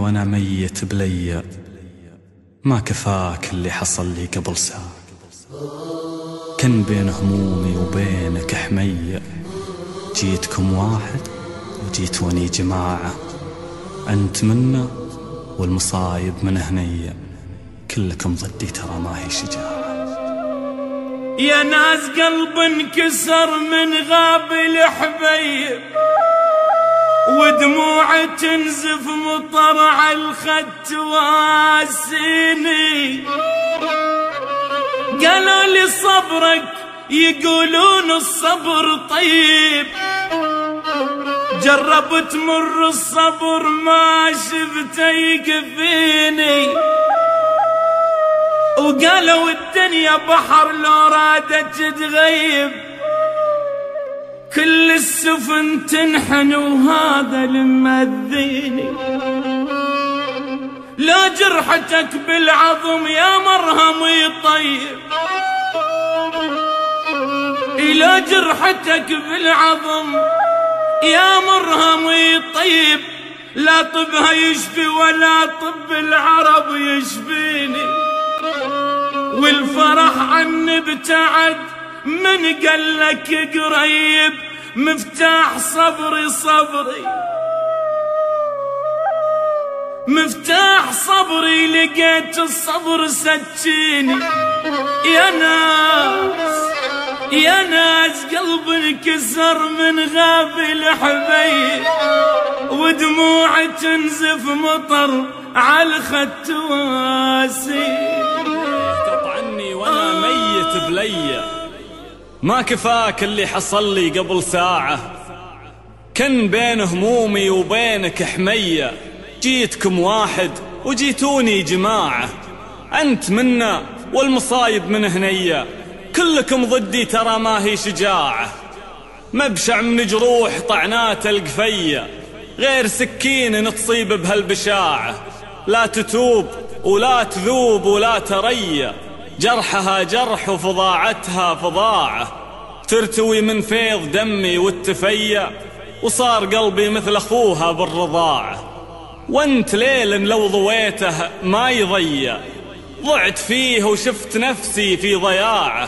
وانا ميت بليا، ما كفاك اللي حصل لي قبل ساعة. كان بين همومي وبينك حمية، جيتكم واحد وجيتوني جماعة. أنت منا والمصايب من هنية، كلكم ضدي ترى ما هي شجاعة. يا ناس قلب انكسر من غاب الحبيب، ودموع تنزف مطر على الخد تواسيني. قالوا لي صبرك، يقولون الصبر طيب، جربت مر الصبر ما شفته يكفيني. وقالوا الدنيا بحر لو رادت تغيب، كل السفن تنحن وهذا المذيني. لا جرحتك بالعظم يا مرهم يطيب، لا جرحتك بالعظم يا مرهم يطيب. لا طبها يشفي ولا طب العرب يشفيني. والفرح عني ابتعد من قالك قريب، مفتاح صبري صبري، مفتاح صبري لقيت الصبر سكيني. يا ناس يا ناس قلب انكسر من غاب الحبيب، ودموع تنزف مطر على الخد تواسي. تطعني وانا ميت بليا، ما كفاك اللي حصل لي قبل ساعة. كان بين همومي وبينك حمية، جيتكم واحد وجيتوني جماعة. أنت منا والمصايب من هنية، كلكم ضدي ترى ما هي شجاعة. مبشع من جروح طعنات القفية، غير سكين تصيب بهالبشاعة. لا تتوب ولا تذوب ولا تريا، جرحها جرح وفضاعتها فضاعة. ترتوي من فيض دمي والتفيا، وصار قلبي مثل أخوها بالرضاعة. وانت ليل لو ضويته ما يضيع، ضعت فيه وشفت نفسي في ضياعه.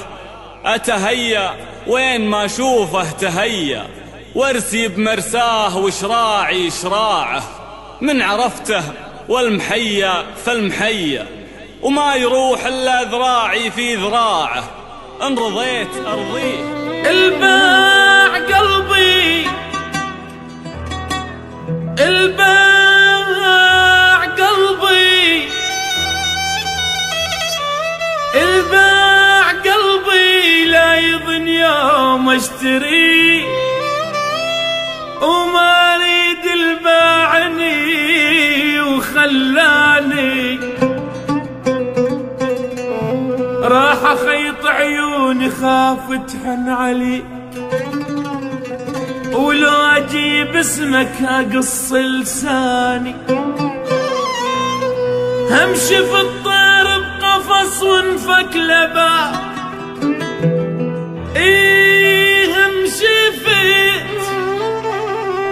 أتهيأ وين ما شوفه تهيأ، وارسي بمرساه وشراعي شراعه. من عرفته والمحيا فالمحيا، وما يروح إلا ذراعي في ذراعه. إن رضيت أرضيه. الباع قلبي، الباع قلبي، الباع قلبي، لا يظن يوم اشتري، وما اريد الباعني وخلاني. راح اخيط عيوني خاف تحن عليك، ولو اجيب اسمك اقص لساني. همشي في الطير بقفص وانفك لباب، همشي في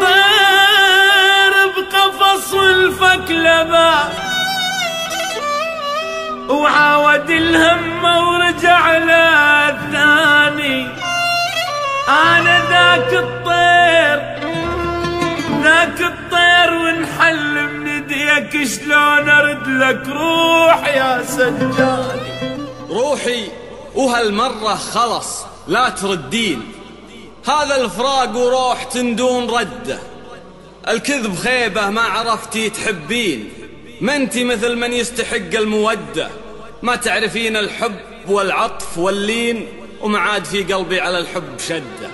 طير بقفص وانفك لباب. وعاود الهمة ورجع له الثاني. أنا ذاك الطير، ذاك الطير، ونحل من ايديك شلون ارد لك روح يا سجاني. روحي وهالمرة خلص لا تردين، هذا الفراق وروح تندون رده. الكذب خيبة ما عرفتي تحبين، ما انتي مثل من يستحق المودة. ما تعرفين الحب والعطف واللين، ومعاد في قلبي على الحب شدة.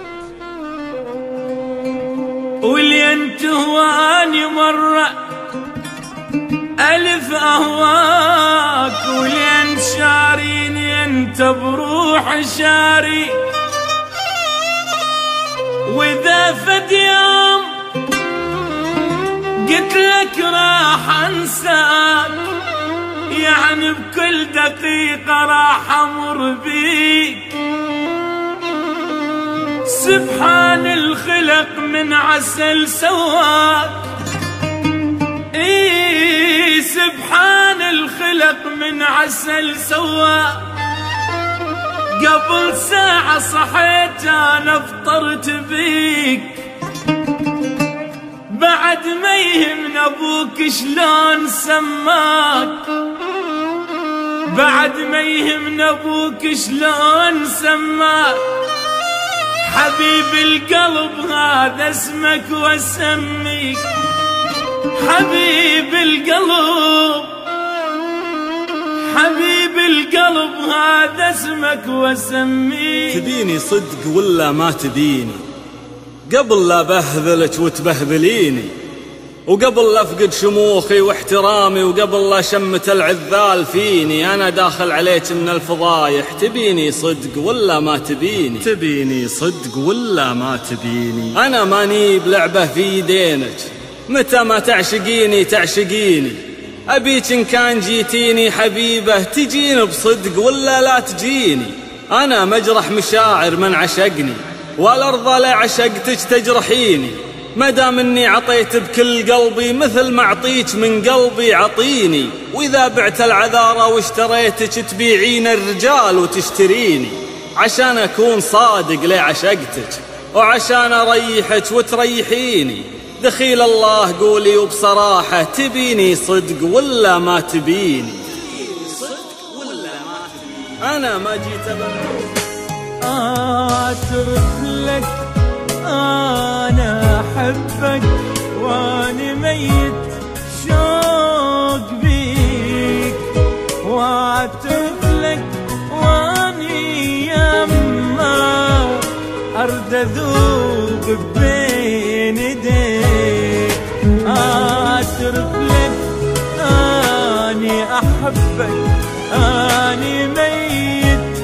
واللي انت هواني مرة ألف أهواك، واللي انت شاريني انت بروح شاري. وإذا فد يوم قلت لك راح انساك، يعني بكل دقيقة راح امر بيك. سبحان الخلق من عسل سواك. خلق من عسل سوا. قبل ساعة صحيت أنا فطرت بيك، بعد ما يهمن أبوك شلون سماك، بعد ما يهمن أبوك شلون سماك. حبيب القلب هذا اسمك واسميك، حبيب القلب، حبيب القلب هذا اسمك واسميك. تبيني صدق ولا ما تبيني؟ قبل لا بهذلك وتبهذليني، وقبل لا افقد شموخي واحترامي، وقبل لا شمت العذال فيني، انا داخل عليك من الفضايح. تبيني صدق ولا ما تبيني؟ تبيني صدق ولا ما تبيني؟ انا ماني بلعبه في يدينك، متى ما تعشقيني تعشقيني. ابيك ان كان جيتيني حبيبه تجيني بصدق ولا لا تجيني. انا مجرح مشاعر من عشقني، والارض لا عشقتك تجرحيني. مدام اني عطيت بكل قلبي مثل ما اعطيك من قلبي عطيني. واذا بعت العذارى واشتريتك تبيعين الرجال وتشتريني. عشان اكون صادق لي عشقتك، وعشان اريحك وتريحيني. دخيل الله قولي وبصراحة، تبيني صدق ولا ما تبيني؟ انا ما جيت اعترف لك انا احبك، واني ميت شوق بيك. واعترف لك واني يما ارد اذوب بين ايديك. اعترف لك اني احبك، اني ميت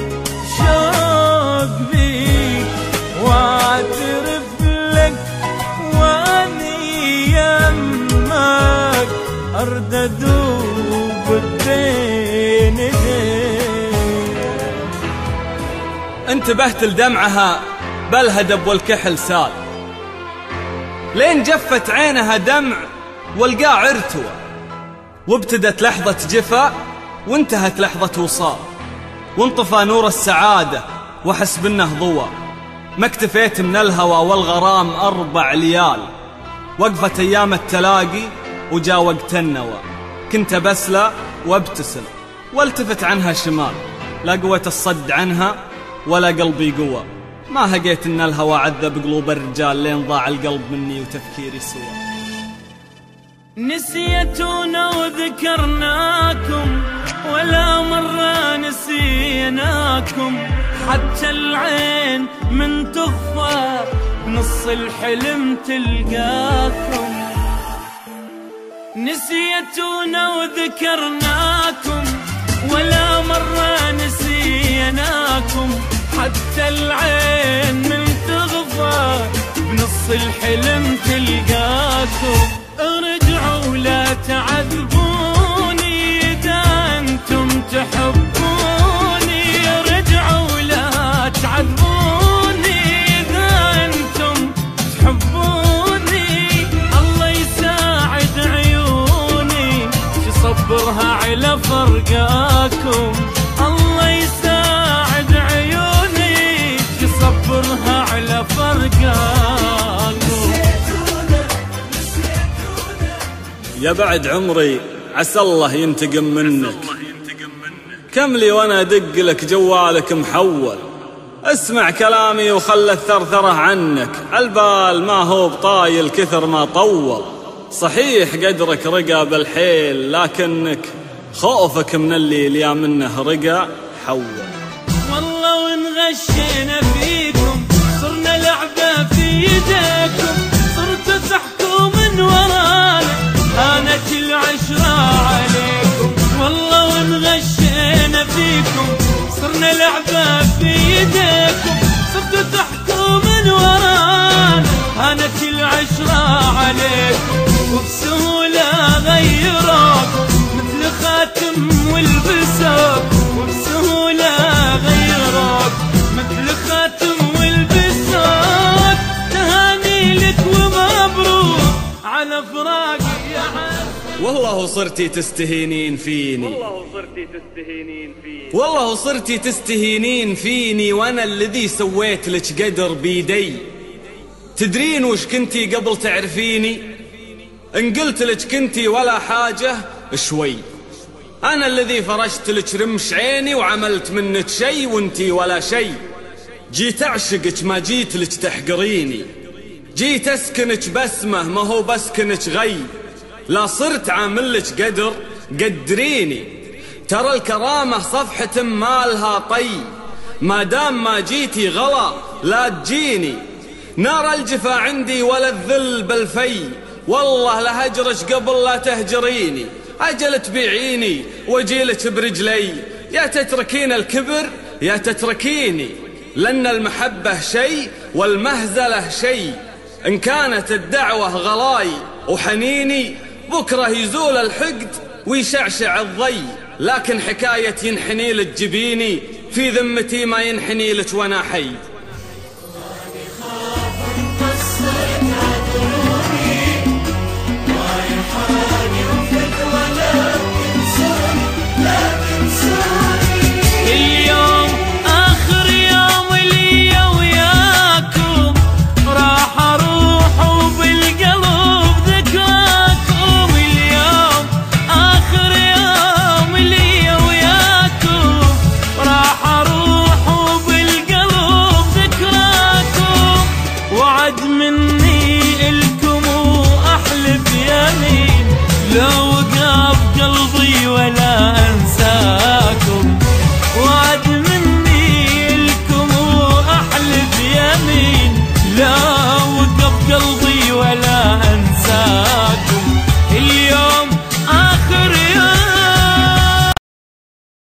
شوق بيك. واعترف لك واني يمك ارد اذوب بين ايديك. انتبهت لدمعها بالهدب والكحل سال، لين جفت عينها دمع والقاع عرتوى. وابتدت لحظة جفا وانتهت لحظة وصال، وانطفى نور السعادة وحس بانه ضوى. ما اكتفيت من الهوى والغرام 4 ليال، وقفت ايام التلاقي وجا وقت النوى. كنت بسلى وابتسم والتفت عنها شمال، لا قوة الصد عنها ولا قلبي قوى. ما هقيت ان الهوى عذب قلوب الرجال، لين ضاع القلب مني وتفكيري سوى. نسيتونا وذكرناكم، ولا مرة نسيناكم. حتى العين من تغفى بنص الحلم تلقاكم. نسيتونا وذكرناكم، ولا مرة نسيناكم. حتى العين من تغفى بنص الحلم تلقاكم. ارجعوا لا تعذبوني اذا انتم تحبوني. ارجعوا لا تعذبوني اذا انتم تحبوني. الله يساعد عيوني تصبرها على فرقاكم. الله يساعد عيوني تصبرها على فرقاكم. يا بعد عمري عسى الله ينتقم منك، كم لي وانا ادق لك جوالك محول. اسمع كلامي وخلى الثرثرة عنك، عالبال ما هو بطايل كثر ما طول. صحيح قدرك رقى بالحيل، لكنك خوفك من اللي ليا منه رقى حول. والله وان غشينا فيكم صرنا لعبة في يديكم. صرتوا تحكوا من ورانا، هانت العشرة عليكم. والله وان غشينا فيكم صرنا لعبة في يديكم. صرتوا تحكوا من ورانا، هانت العشرة عليكم. وبسهولة غيروك مثل خاتم والبسوك. وبسهولة غيروك مثل خاتم والبسوك. تهاني لك ومبروك على فراقي يا عز. والله والله صرتي تستهينين فيني، والله صرتي تستهينين فيني، وانا الذي سويت لك قدر بيدي. تدرين وش كنتي قبل تعرفيني؟ ان قلت لك كنتي ولا حاجة شوي، انا الذي فرشت لك رمش عيني وعملت منك شي وانتي ولا شي. جيت اعشقك ما جيت لك تحقريني، جيت اسكنك بسمة ما هو بسكنك غي. لا صرت عاملك قدر قدريني، ترى الكرامة صفحة مالها طي، ما دام ما جيتي غلا لا تجيني. نار الجفا عندي ولا الذل بالفي، والله لهجرك قبل لا تهجريني. أجل تبيعيني واجيلك برجلي، يا تتركين الكبر يا تتركيني، لأن المحبة شيء والمهزلة شيء. إن كانت الدعوة غلاي وحنيني، بكرة يزول الحقد ويشعشع الضي. لكن حكاية ينحني لك جبيني، في ذمتي ما ينحني لك وانا حي. مني إلكم وأحلف يمين، لو وقف قلبي